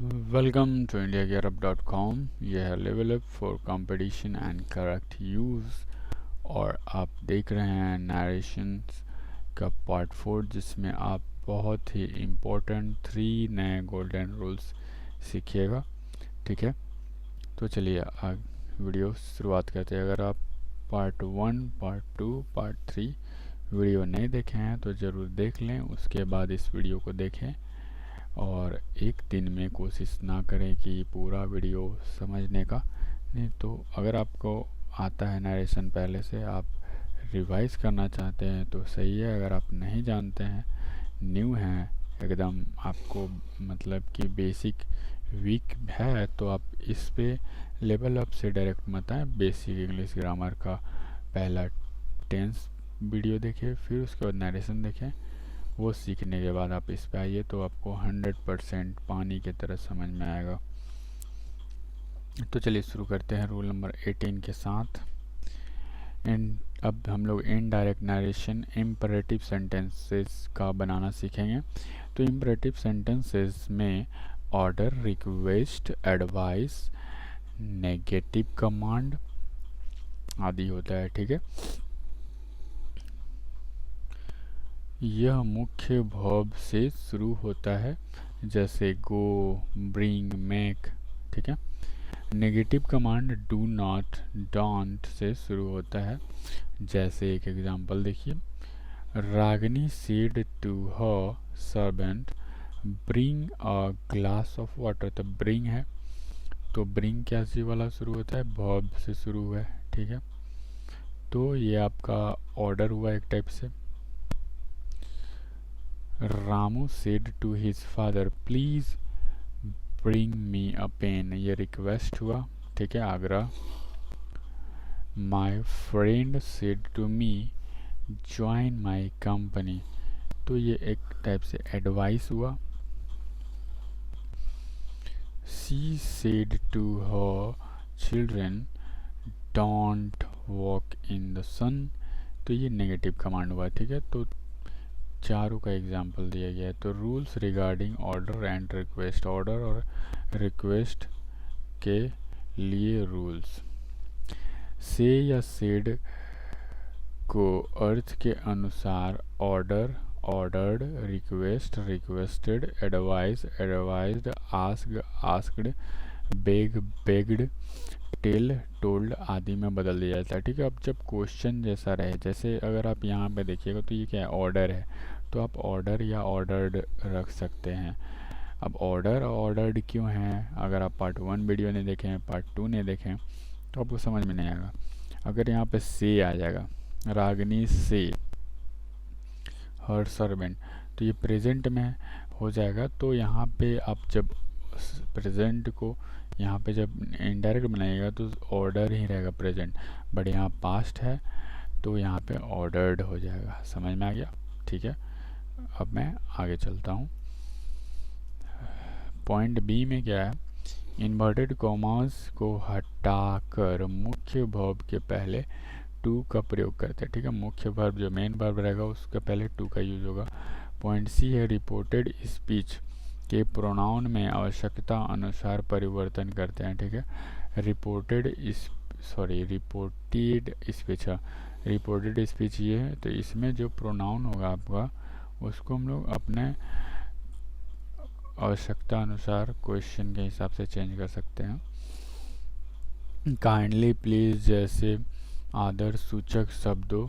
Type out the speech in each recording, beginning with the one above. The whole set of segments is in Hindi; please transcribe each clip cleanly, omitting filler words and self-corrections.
Welcome to indiagearup.com। यह है level up for competition and correct use और आप देख रहे हैं नरेशंस का पार्ट 4 जिसमें आप बहुत ही इम्पोर्टेंट 3 नए गोल्डन रूल्स सीखिएगा। ठीक है, तो चलिए वीडियो शुरुआत करते हैं। अगर आप पार्ट 1, पार्ट 2, पार्ट 3 वीडियो नहीं देखे हैं तो ज़रूर देख लें, उसके बाद इस वीडियो को देखें और एक दिन में कोशिश ना करें कि पूरा वीडियो समझने का। नहीं तो अगर आपको आता है नरेशन पहले से, आप रिवाइज करना चाहते हैं तो सही है। अगर आप नहीं जानते हैं, न्यू हैं एकदम, आपको मतलब कि बेसिक वीक है, तो आप इस पे लेवल अप से डायरेक्ट मत आए। बेसिक इंग्लिश ग्रामर का पहला टेंस वीडियो देखें, फिर उसके बाद नरेशन देखें। वो सीखने के बाद आप इस पे आइए तो आपको 100% पानी की तरह समझ में आएगा। तो चलिए शुरू करते हैं रूल नंबर 18 के साथ। अब हम लोग इनडायरेक्ट नरेशन इम्परेटिव सेंटेंसेस का बनाना सीखेंगे। तो इम्परेटिव सेंटेंसेस में order, request, advice, negative command आदि होता है। ठीक है, यह मुख्य वर्ब से शुरू होता है, जैसे गो, ब्रिंग, मेक। ठीक है, negative command do not, don't से शुरू होता है, जैसे एक एग्जांपल देखिए, Ragini said to her servant bring a glass of water. तो ब्रिंग है, तो ब्रिंग क्या सी वाला शुरू होता है, वर्ब से शुरू हुआ है। ठीक है, तो ये आपका ऑर्डर हुआ एक टाइप से। Ramu said to his father please bring me a pen, ये रिक्वेस्ट हुआ। ठीक है, आग्रह। My friend said to me join my company, तो ये एक टाइप से एडवाइस हुआ। She said to her children don't walk in the sun, तो ये नेगेटिव कमांड हुआ। ठीक है, तो चारों का एग्जाम्पल दिया गया है। तो rules regarding order and request, order और रिक्वेस्ट के लिए रूल्स। से या सेड को अर्थ के अनुसार order, ordered, request, requested, advice, advised, asked, asked, beg, begged, tell, told आदि में बदल दिया जाता है। ठीक है, अब जब क्वेश्चन जैसा रहे, जैसे अगर आप यहाँ पे देखिएगा तो ये क्या है, ऑर्डर है, तो आप ऑर्डर या ऑर्डर्ड रख सकते हैं। अब ऑर्डर ऑर्डर्ड क्यों है, अगर आप पार्ट 1 वीडियो नहीं देखें, पार्ट 2 नहीं देखें, तो आपको समझ में नहीं आएगा। अगर यहाँ पे से आ जाएगा, रागिनी से हर सर्वेंट, तो ये प्रेजेंट में हो जाएगा। तो यहाँ पे आप जब प्रेजेंट को यहाँ पे जब इनडायरेक्ट बनाइएगा तो ऑर्डर ही रहेगा प्रेजेंट, बट यहाँ पास्ट है तो यहाँ पे ऑर्डर्ड हो जाएगा। समझ में आ गया? ठीक है, अब मैं आगे चलता हूँ। पॉइंट बी में क्या है, इन्वर्टेड कॉमास को हटाकर मुख्य वर्ब के पहले टू का प्रयोग करते हैं। ठीक है, मुख्य वर्ब जो मेन वर्ब रहेगा उसका पहले टू का यूज होगा। पॉइंट सी है, रिपोर्टेड स्पीच के प्रोनाउन में आवश्यकता अनुसार परिवर्तन करते हैं। ठीक है, रिपोर्टेड स्पीच, रिपोर्टेड स्पीच ये है, तो इसमें जो प्रोनाउन होगा आपका उसको हम लोग अपने आवश्यकता अनुसार क्वेश्चन के हिसाब से चेंज कर सकते हैं। काइंडली, प्लीज जैसे आदर सूचक शब्दों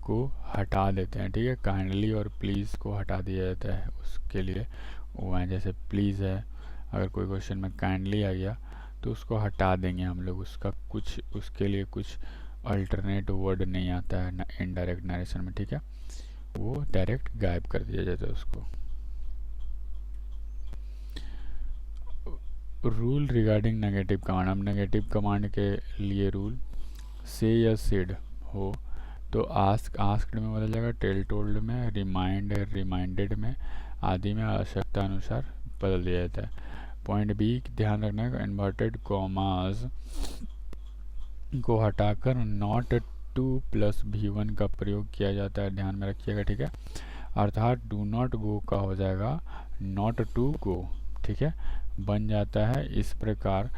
को हटा देते हैं। ठीक है, काइंडली और प्लीज़ को हटा दिया जाता है, उसके लिए वो है, जैसे प्लीज़ है, अगर कोई क्वेश्चन में काइंडली आ गया तो उसको हटा देंगे हम लोग, उसका कुछ उसके लिए कुछ अल्टरनेट वर्ड नहीं आता है इनडायरेक्ट नरेशन में। ठीक है, वो डायरेक्ट गायब कर दिया जाता है उसको। रूल रिगार्डिंग नेगेटिव कमांड, अब नेगेटिव कमांड के लिए रूल, से या सेड हो तो आस्क, आस्क्ड में बदल जाएगा, टेल, टोल्ड में, रिमाइंड, रिमाइंडेड में आदि में आवश्यकता अनुसार बदल दिया जाता है। पॉइंट बी, ध्यान रखना है, इन्वर्टेड कॉमास को हटाकर नॉट 2 + V1 का प्रयोग किया जाता है, ध्यान में रखिएगा। ठीक है, अर्थात डू नॉट गो का हो जाएगा नॉट टू गो। ठीक है, बन जाता है इस प्रकार।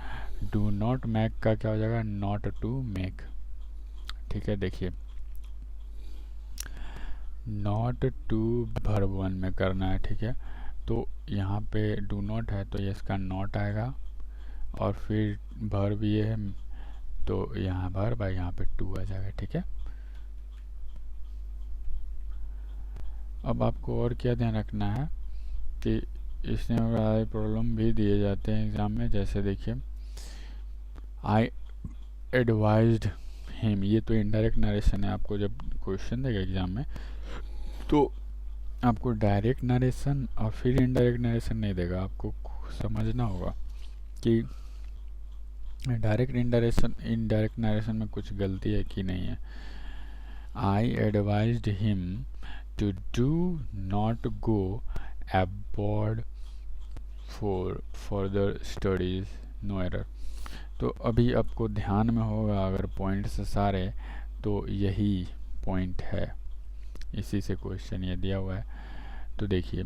डू नॉट मेक का क्या हो जाएगा, नॉट टू मेक। ठीक है, देखिए नॉट टू वर्ब वन में करना है। ठीक है, तो यहाँ पे डू नॉट है तो ये इसका नॉट आएगा, और फिर वर्ब ये है तो यहाँ वर्ब है, यहाँ पे टू आ जाएगा। ठीक है, अब आपको और क्या ध्यान रखना है कि इसमें वाले प्रॉब्लम भी दिए जाते हैं एग्ज़ाम में। जैसे देखिए आई एडवाइज्ड हिम, ये तो इनडायरेक्ट नरेशन है। आपको जब क्वेश्चन देगा एग्ज़ाम में तो आपको डायरेक्ट नरेशन और फिर इनडायरेक्ट नरेशन नहीं देगा। आपको समझना होगा कि डायरेक्ट इनडायरेक्ट नरेशन में कुछ गलती है कि नहीं है। I advised him to do not go abroad for further studies, no error. तो अभी आपको ध्यान में होगा अगर पॉइंट्स सारे, तो यही पॉइंट है, इसी से क्वेश्चन ये दिया हुआ है। तो देखिए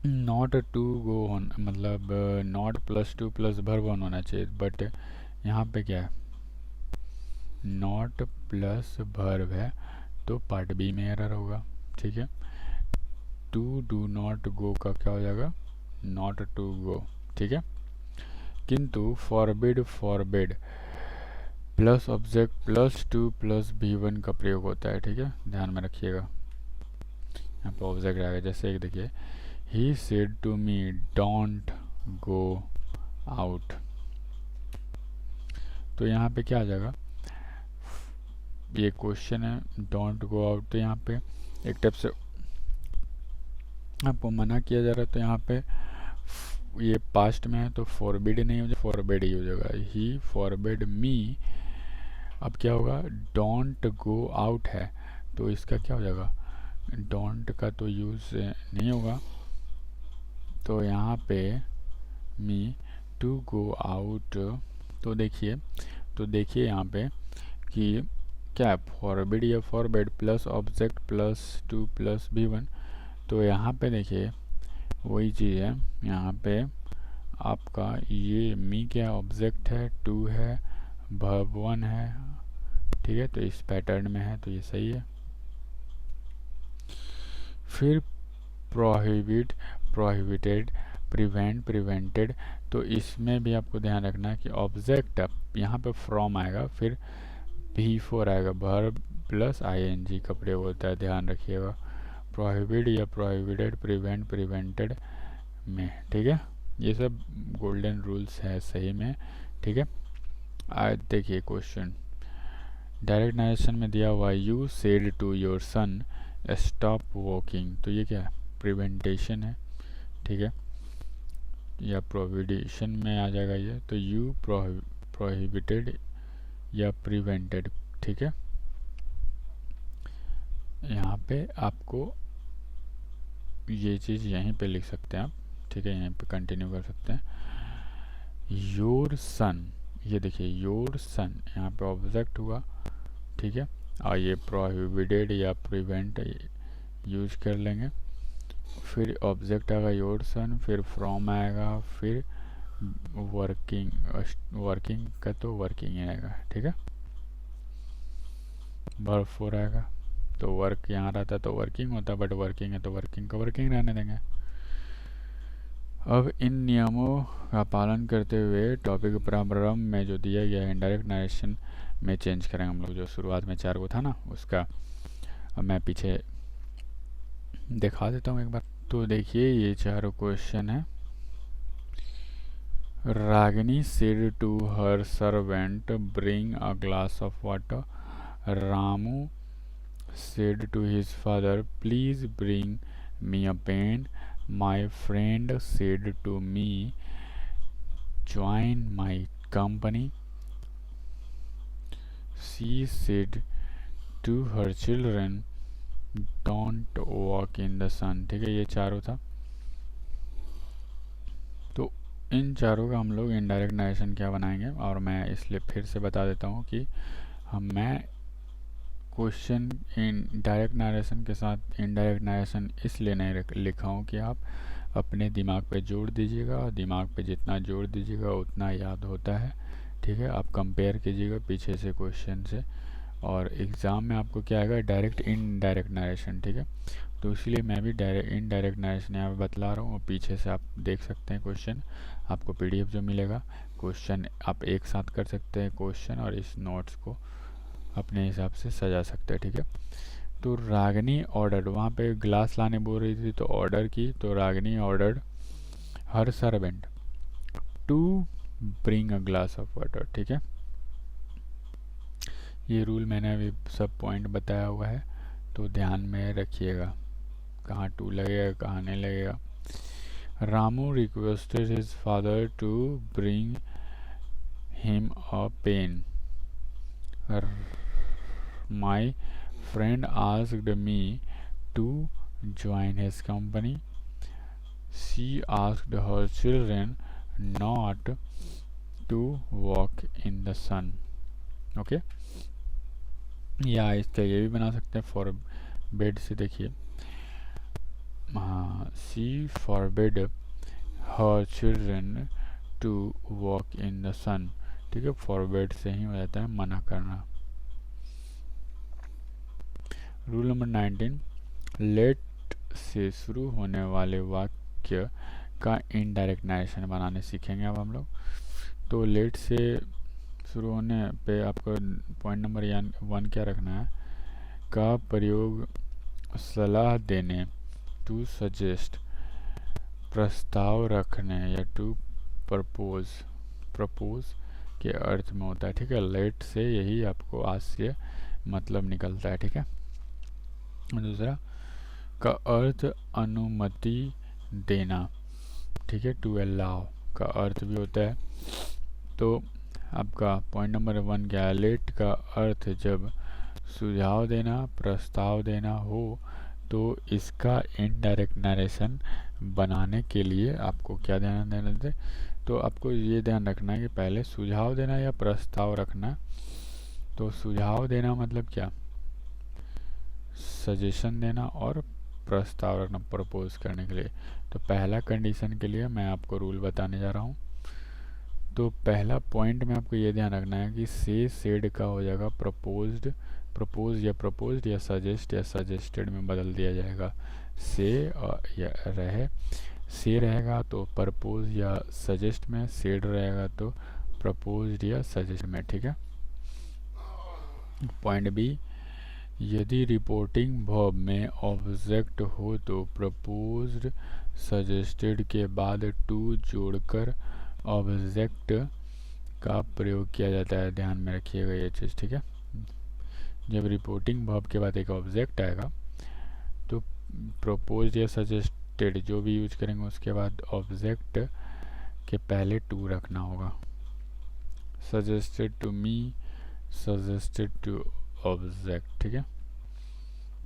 नॉट टू गो ऑन मतलब not plus to plus verb one होना चाहिए, बट यहाँ पे क्या है, नॉट प्लस वर्ब है तो पार्ट बी में एरर होगा। ठीक है, टू डू नॉट गो का क्या हो जाएगा, नॉट टू गो। ठीक है, किंतु forbid forbid plus object plus to plus be one का प्रयोग होता है। ठीक है, ध्यान में रखिएगा, यहाँ पे ऑब्जेक्ट आएगा। जैसे एक देखिए he said to me don't go out, तो यहाँ पे क्या आ जाएगा, ये क्वेश्चन है डोंट गो आउट, तो यहाँ पे एक टाइप से आपको मना किया जा रहा है। तो यहाँ पे ये पास्ट में है तो फॉरबिड नहीं हो जाएगा, फॉरबिड ही हो जाएगा। ही फॉरबिड मी, अब क्या होगा, डोंट गो आउट है तो इसका क्या हो जाएगा, डोंट का तो यूज़ नहीं होगा, तो यहाँ पे मी टू गो आउट। तो देखिए यहाँ पे कि क्या है, फॉरबिड या forbid plus object plus to plus be one. तो यहाँ पे देखिए वही चीज़ है, यहाँ पे आपका ये मी क्या ऑब्जेक्ट है, टू है, वर्ब वन है। ठीक है, तो इस पैटर्न में है तो ये सही है। फिर प्रोहिबिट प्रोहिबिटेड, प्रिवेंट प्रिवेंटेड, तो इसमें भी आपको ध्यान रखना है कि ऑब्जेक्ट यहाँ पे फ्रॉम आएगा, फिर V4 आएगा, वर्ब प्लस ing का प्रयोग होता है, ध्यान रखिएगा। प्रोहिबिट या प्रोहिबिटेड, प्रिवेंट प्रिवेंटेड में। ठीक है, ये सब गोल्डन रूल्स है सही में। ठीक है, आज देखिए क्वेश्चन डायरेक्ट नरेशन में दिया हुआ, you said to your son stop walking, तो ये क्या है, प्रिवेंटेशन है। ठीक है, या प्रोहिबिशन में आ जाएगा ये, तो यू प्रोहिबिटेड या प्रिवेंटेड। ठीक है, यहाँ पे आपको ये चीज़ यहीं पे लिख सकते हैं आप। ठीक है, यहीं पे कंटिन्यू कर सकते हैं। योर सन, ये देखिए योर सन यहाँ पे ऑब्जेक्ट हुआ। ठीक है, और ये प्रोहिबिटेड या प्रिवेंट यूज कर लेंगे, फिर ऑब्जेक्ट आएगा योर सन, फिर फ्रॉम आएगा, फिर वर्किंग का तो वर्किंग ही आएगा। ठीक है, वर्ब 4 आएगा तो वर्क यहाँ रहता तो वर्किंग होता, बट वर्किंग है तो वर्किंग का वर्किंग रहने देंगे। अब इन नियमों का पालन करते हुए टॉपिक प्रारंभ में जो दिया गया है इनडायरेक्ट नरेशन में चेंज करेंगे हम लोग। जो शुरुआत में 4 को था ना उसका, अब मैं पीछे दिखा देता हूँ एक बार। तो देखिए ये 4 क्वेश्चन है। Ragini said to her servant bring a glass of water. Ramu said to his father, please bring me a pen. My friend said to me, join my company. She said to her children, don't walk in the sun. ठीक है, ये 4 था। तो इन 4 का हम लोग इनडायरेक्ट नरेशन क्या बनाएंगे, और मैं इसलिए फिर से बता देता हूँ कि मैं क्वेश्चन इन डायरेक्ट नरेशन के साथ इनडायरेक्ट नरेशन इसलिए नहीं लिखा हूँ कि आप अपने दिमाग पे जोड़ दीजिएगा, और दिमाग पे जितना जोड़ दीजिएगा उतना याद होता है। ठीक है, आप कंपेयर कीजिएगा पीछे से क्वेश्चन से, और एग्ज़ाम में आपको क्या आएगा, डायरेक्ट इनडायरेक्ट नरेशन। ठीक है, तो इसलिए मैं भी डायरेक्ट इनडायरेक्ट नरेशन यहाँ पे बतला रहा हूँ, और पीछे से आप देख सकते हैं क्वेश्चन, आपको पीडीएफ जो मिलेगा, क्वेश्चन आप एक साथ कर सकते हैं क्वेश्चन, और इस नोट्स को अपने हिसाब से सजा सकते हैं। ठीक है, तो रागिनी ऑर्डर, वहाँ पे ग्लास लाने बोल रही थी तो ऑर्डर की, तो Ragini order her servant to bring a glass of water. ठीक है, ये रूल मैंने अभी सब पॉइंट बताया हुआ है, तो ध्यान में रखिएगा कहाँ टू लगेगा कहाँ नहीं लगेगा। Ramu requested his father to bring him a pen. My friend asked me to join his company. She asked her children not to walk in the sun. Okay, या इसका ये भी बना सकते हैं फॉर बेड से। देखिए, हाँ, she forbid her children to walk in the sun. ठीक है, फॉरबिड से ही हो जाता है मना करना। रूल नंबर 19, लेट से शुरू होने वाले वाक्य का इनडायरेक्ट नरेशन बनाने सीखेंगे अब हम लोग। तो लेट से शुरू होने पे आपको पॉइंट नंबर 1 क्या रखना है, का प्रयोग सलाह देने, टू सजेस्ट प्रस्ताव रखने, या टू प्रपोज के अर्थ में होता है। ठीक है, लेट से यही आपको आज से मतलब निकलता है। ठीक है, दूसरा का अर्थ अनुमति देना। ठीक है, टू अलाउ का अर्थ भी होता है। तो आपका पॉइंट नंबर 1 क्या है, लेट का अर्थ जब सुझाव देना, प्रस्ताव देना हो, तो इसका इनडायरेक्ट नरेशन बनाने के लिए आपको क्या ध्यान देना है, तो आपको ये ध्यान रखना है कि पहले सुझाव देना या प्रस्ताव रखना। तो सुझाव देना मतलब क्या, सजेशन देना, और प्रस्ताव रखना प्रपोज करने के लिए। तो पहला कंडीशन के लिए मैं आपको रूल बताने जा रहा हूँ। तो पहला पॉइंट में आपको ये ध्यान रखना है कि से सेड का हो जाएगा प्रपोज्ड, प्रपोज या प्रपोज्ड, या सजेस्ट या सजेस्टेड में बदल दिया जाएगा। से या रहे, से रहेगा तो प्रपोज या सजेस्ट में, सेड रहेगा तो प्रपोज्ड या सजेस्ट में। ठीक है, पॉइंट बी, यदि रिपोर्टिंग वर्ब में ऑब्जेक्ट हो तो प्रपोज्ड सजेस्टेड के बाद टू जोड़कर ऑब्जेक्ट का प्रयोग किया जाता है। ध्यान में रखिएगा ये चीज़। ठीक है, जब रिपोर्टिंग वर्ब के बाद एक ऑब्जेक्ट आएगा तो प्रपोज्ड या सजेस्टेड जो भी यूज करेंगे उसके बाद ऑब्जेक्ट के पहले टू रखना होगा। Suggested to me, suggested to object. ठीक है,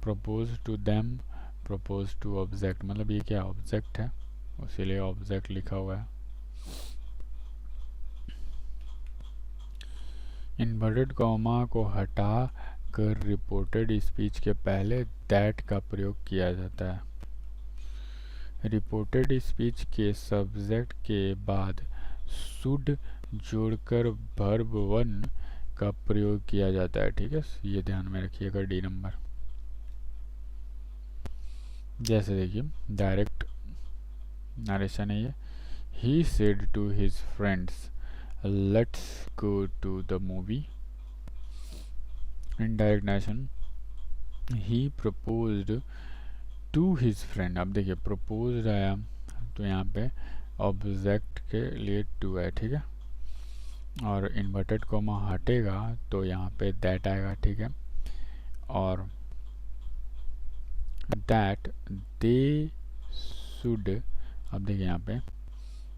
propose to them, propose to object, मतलब ये क्या ऑब्जेक्ट है, इसीलिए ऑब्जेक्ट लिखा हुआ है। इन्वर्टेड कॉमा को हटा कर रिपोर्टेड स्पीच के पहले दैट का प्रयोग किया जाता है। रिपोर्टेड स्पीच के सब्जेक्ट के बाद शुड जोड़कर वर्ब 1 का प्रयोग किया जाता है। ठीक है, ये ध्यान में रखिएगा। डी नंबर, जैसे देखिए डायरेक्ट नरेशन है ये, he said to his friends let's go to the movie. Indirect narration, he proposed to his friend. अब देखिए प्रपोज्ड आया तो यहाँ पे ऑब्जेक्ट के लिए टू है। ठीक है, और इन्वर्टेड कॉमा हटेगा तो यहाँ पे दैट आएगा। ठीक है, और दैट दे शुड, अब देखिए यहाँ पे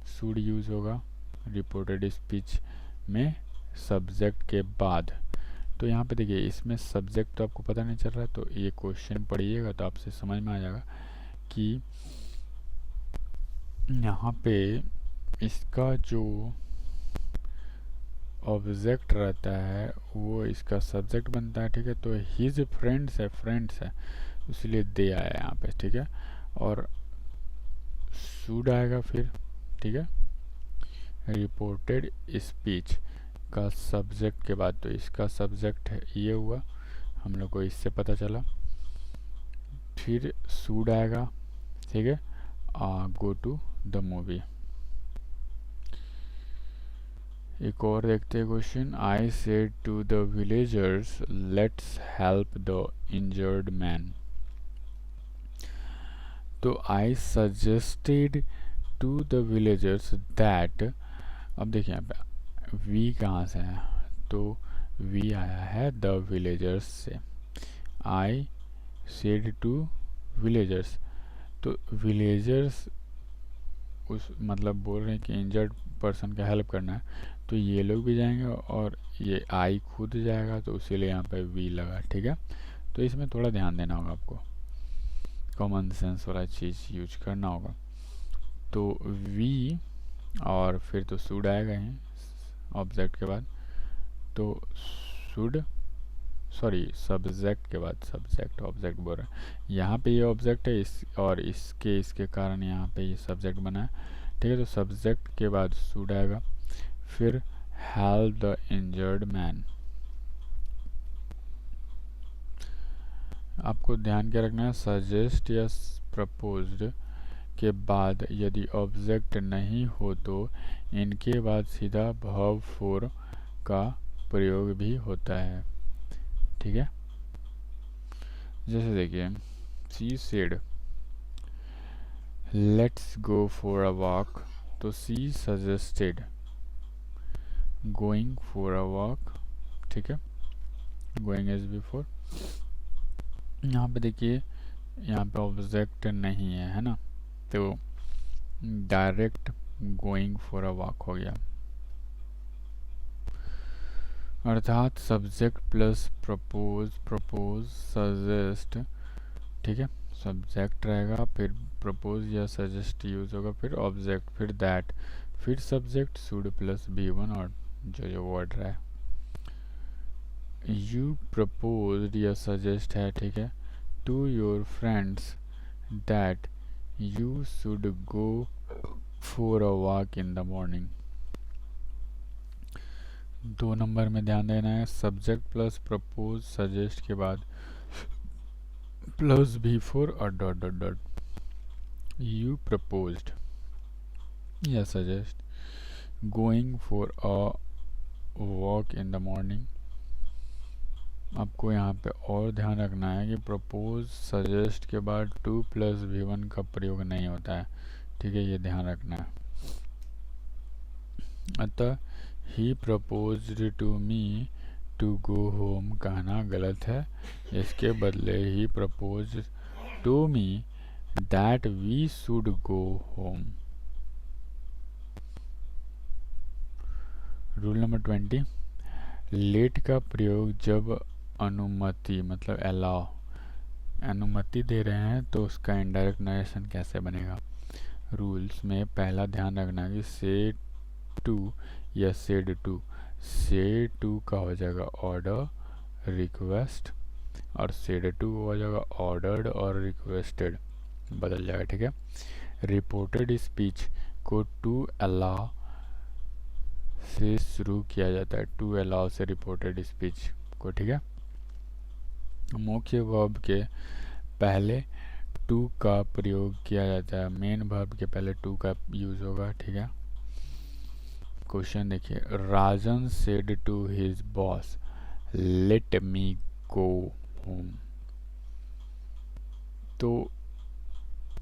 शुड यूज होगा रिपोर्टेड स्पीच में सब्जेक्ट के बाद। तो यहाँ पे देखिए इसमें सब्जेक्ट तो आपको पता नहीं चल रहा है, तो ये क्वेश्चन पढ़िएगा तो आपसे समझ में आ जाएगा कि यहाँ पे इसका जो ऑब्जेक्ट रहता है वो इसका सब्जेक्ट बनता है। ठीक है, तो हिज फ्रेंड्स है, फ्रेंड्स है, इसलिए दे आया यहाँ पे। ठीक है, और शुड आएगा फिर, ठीक है। रिपोर्टेड स्पीच का सब्जेक्ट के बाद, तो इसका सब्जेक्ट ये हुआ, हम लोग को इससे पता चला। फिर शुड आएगा, ठीक है, गो टू द मूवी। एक और देखते हैं question. I said to the villagers let's help the injured man. तो I suggested to the villagers that, अब देखिए यहाँ पे वी कहाँ से है, तो वी आया है द विलेजर्स से। आई सेड टू विलेजर्स, तो विलेजर्स उस मतलब बोल रहे हैं कि इंजर्ड पर्सन का हेल्प करना है, तो ये लोग भी जाएंगे और ये आई खुद जाएगा, तो इसीलिए यहाँ पे वी लगा, ठीक है। तो इसमें थोड़ा ध्यान देना होगा आपको, कॉमन सेंस वाला चीज़ यूज करना होगा। तो वी और फिर तो शुड आएगा ही ऑब्जेक्ट के बाद, तो शुड सॉरी सब्जेक्ट के बाद, सब्जेक्ट ऑब्जेक्ट बोल रहे हैं, यहाँ पे ये ऑब्जेक्ट है इस और इसके कारण यहाँ पे ये सब्जेक्ट बना है, ठीक है। तो सब्जेक्ट के बाद शुड आएगा, फिर हेल्प द इंजर्ड मैन। आपको ध्यान क्या रखना है, सजेस्ट या प्रपोज्ड के बाद यदि ऑब्जेक्ट नहीं हो तो इनके बाद सीधा वर्ब फोर का प्रयोग भी होता है, ठीक है। जैसे देखिए, she said let's go for a walk, तो she suggested going for a walk, ठीक है, गोइंग इज बिफोर। यहाँ पे देखिए, यहाँ पे ऑब्जेक्ट नहीं है ना, तो direct going for a walk हो गया, अर्थात सब्जेक्ट प्लस प्रपोज सजेस्ट, ठीक है, सब्जेक्ट रहेगा, फिर प्रपोज या सजेस्ट यूज होगा, फिर ऑब्जेक्ट, फिर दैट, फिर सब्जेक्ट शुड प्लस B1 और जो वर्ड रहा है। यू प्रपोज या सजेस्ट है, ठीक है, to your friends that you should go for a walk in the morning. 2 number में ध्यान देना है, सब्जेक्ट प्लस प्रपोज सजेस्ट के बाद प्लस B4 और dot dot dot. You proposed या suggest going for a walk in the morning. आपको यहाँ पे और ध्यान रखना है कि प्रपोज सजेस्ट के बाद 2 प्लस B1 का प्रयोग नहीं होता है, ठीक है, ये ध्यान रखना है। अतः he proposed to me to go home कहना गलत है, इसके बदले he propose to me that we should go home. Rule number 20, let का प्रयोग जब अनुमति मतलब अलाउ अनुमति दे रहे हैं तो उसका इनडायरेक्ट नरेशन कैसे बनेगा। रूल्स में पहला ध्यान रखना कि से टू या सेड टू, से टू का हो जाएगा ऑर्डर रिक्वेस्ट और सेड टू हो जाएगा ऑर्डर्ड और रिक्वेस्टेड, बदल जाएगा, ठीक है। रिपोर्टेड स्पीच को टू अलाउ से शुरू किया जाता है, टू अलाउ से रिपोर्टेड स्पीच को, ठीक है। मुख्य वर्ब के पहले टू का प्रयोग किया जाता है, मेन वर्ब के पहले टू का यूज होगा, ठीक है। क्वेश्चन देखिए, Rajan said to his boss let me go home. तो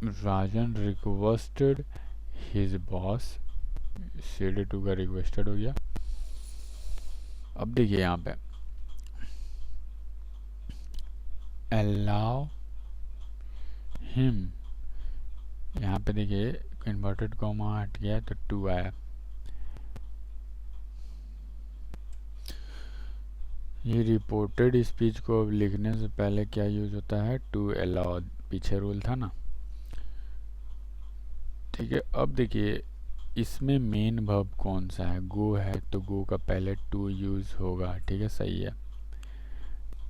Rajan requested his boss, said to का रिक्वेस्टेड हो गया। अब देखिए यहाँ पे अलाउ हिम, यहाँ पे देखिए इन्वर्टेड कॉमा हट गया तो टू आया। ये रिपोर्टेड स्पीच को अब लिखने से पहले क्या यूज होता है, टू अलाउ, पीछे रूल था ना, ठीक है। अब देखिए इसमें मेन वर्ब कौन सा है, गो है, तो गो का पहले टू यूज होगा, ठीक है, सही है।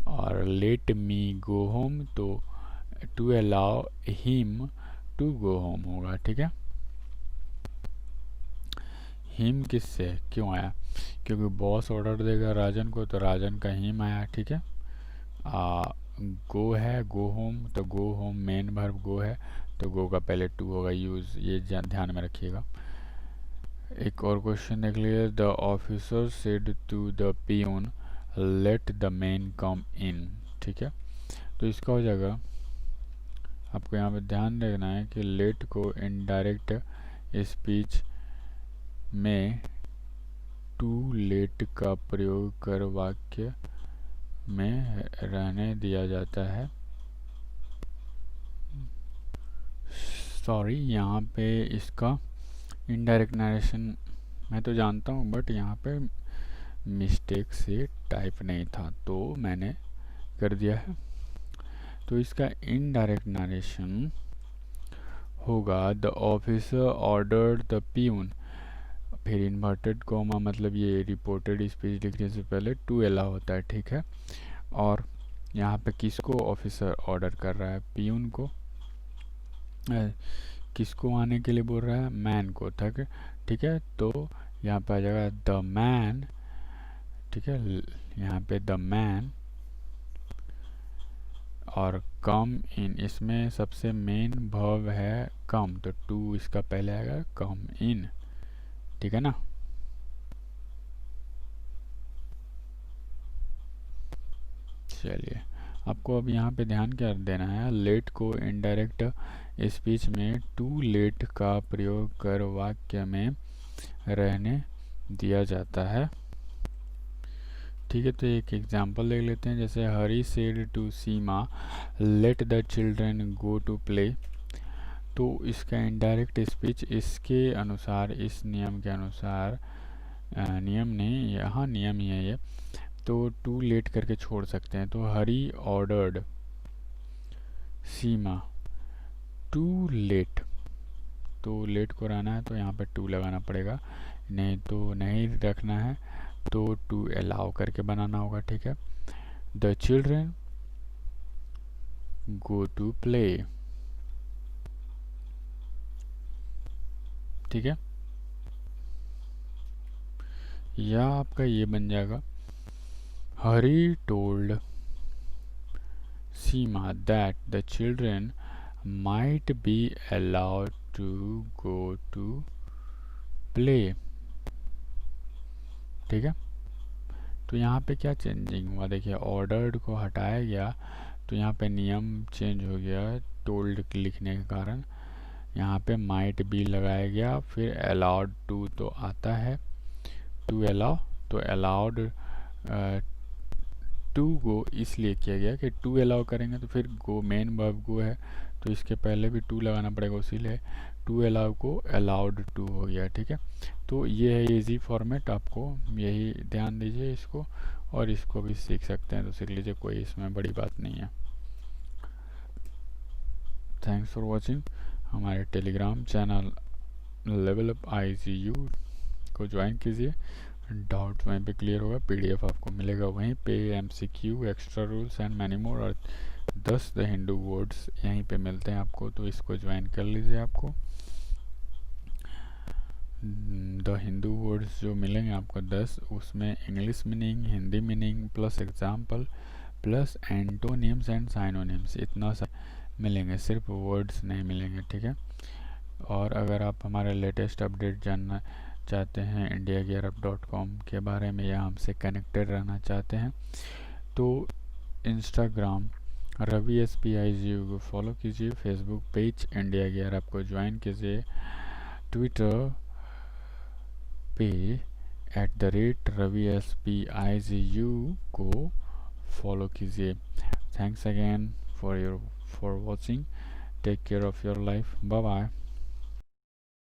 और लेट मी गो होम तो to allow him to go home होगा, ठीक है। हिम किससे क्यों आया, क्योंकि बॉस ऑर्डर देगा राजन को तो राजन का हिम आया, ठीक है। गो है, गो होम, तो गो होम मेन वर्ब गो है, तो गो का पहले टू होगा यूज़, ये ध्यान में रखिएगा। एक और क्वेश्चन देख लीजिए। The officer said to the peon let the man come in, ठीक है। तो इसका हो जाएगा, आपको यहाँ पे ध्यान रखना है कि लेट को इनडायरेक्ट स्पीच में टू लेट का प्रयोग कर वाक्य में रहने दिया जाता है। सॉरी, यहाँ पे इसका इनडायरेक्ट नरेशन मैं तो जानता हूँ, बट यहाँ पे मिस्टेक से टाइप नहीं था तो मैंने कर दिया है। तो इसका इनडायरेक्ट नरेशन होगा the officer ordered the peon, फिर इन्वर्टेड कॉमा, मतलब ये रिपोर्टेड स्पीच लिखने से पहले टू अलाउ होता है, ठीक है। और यहाँ पे किसको ऑफिसर ऑर्डर कर रहा है, पियून को, किसको आने के लिए बोल रहा है, मैन को, तक, ठीक है। तो यहाँ पे आ जाएगा द मैन, ठीक है, यहाँ पे द मैन और कम इन, इसमें सबसे मेन वर्ब है कम, तो टू इसका पहले आएगा, कम इन, ठीक है ना। चलिए, आपको अब यहाँ पे ध्यान क्या देना है, लेट को इनडायरेक्ट स्पीच में टू लेट का प्रयोग कर वाक्य में रहने दिया जाता है, ठीक है। तो एक एग्जांपल देख लेते हैं, जैसे Hari said to Seema let the children go to play. तो इसका इनडायरेक्ट स्पीच इसके अनुसार, इस नियम के अनुसार, नियम नहीं, यहाँ नियम ही है ये, तो टू लेट करके छोड़ सकते हैं। तो हरी ऑर्डर्ड सीमा टू लेट, तो लेट को रहना है तो यहाँ पे टू लगाना पड़ेगा, नहीं तो नहीं रखना है तो टू अलाउ करके बनाना होगा, ठीक है। The children go to play, ठीक है। या आपका ये बन जाएगा, Hari told Seema that the children might be allowed to go to play, ठीक है। तो यहाँ पे क्या चेंजिंग हुआ, देखिए ऑर्डर्ड को हटाया गया तो यहाँ पे नियम चेंज हो गया, टोल्ड लिखने के कारण यहाँ पे माइट बी लगाया गया, फिर अलाउड टू तो आता है, टू अलाउ, तो अलाउड टू गो इसलिए किया गया कि टू अलाउ करेंगे तो फिर गो मेन वर्ब गो है तो इसके पहले भी टू लगाना पड़ेगा, इसीलिए टू अलाउ को अलाउड टू हो गया, ठीक है। तो ये है इजी फॉर्मेट, आपको यही ध्यान दीजिए इसको, और इसको भी सीख सकते हैं तो सीख लीजिए, कोई इसमें बड़ी बात नहीं है। Thanks for watching. हमारे Telegram channel level up IGU को ज्वाइन कीजिए, डाउट वहीं पे क्लियर होगा, PDF आपको मिलेगा वहीं पे, MCQ, extra rules and many more, और 10 द हिंदू वर्ड्स यहीं पे मिलते हैं आपको, तो इसको ज्वाइन कर लीजिए। आपको द हिंदू वर्ड्स जो मिलेंगे आपको 10, उसमें English meaning, Hindi meaning, plus example, plus antonyms and synonyms, इतना सा मिलेंगे, सिर्फ वर्ड्स नहीं मिलेंगे, ठीक है। और अगर आप हमारे लेटेस्ट अपडेट जानना चाहते हैं indiagearup.com के बारे में, या हमसे कनेक्टेड रहना चाहते हैं, तो इंस्टाग्राम रवि SPIGU को फॉलो कीजिए, Facebook page India gear up को ज्वाइन कीजिए, ट्विटर पे @Ravi SPIGU को फॉलो कीजिए। Thanks again for watching, take care of your life, bye bye.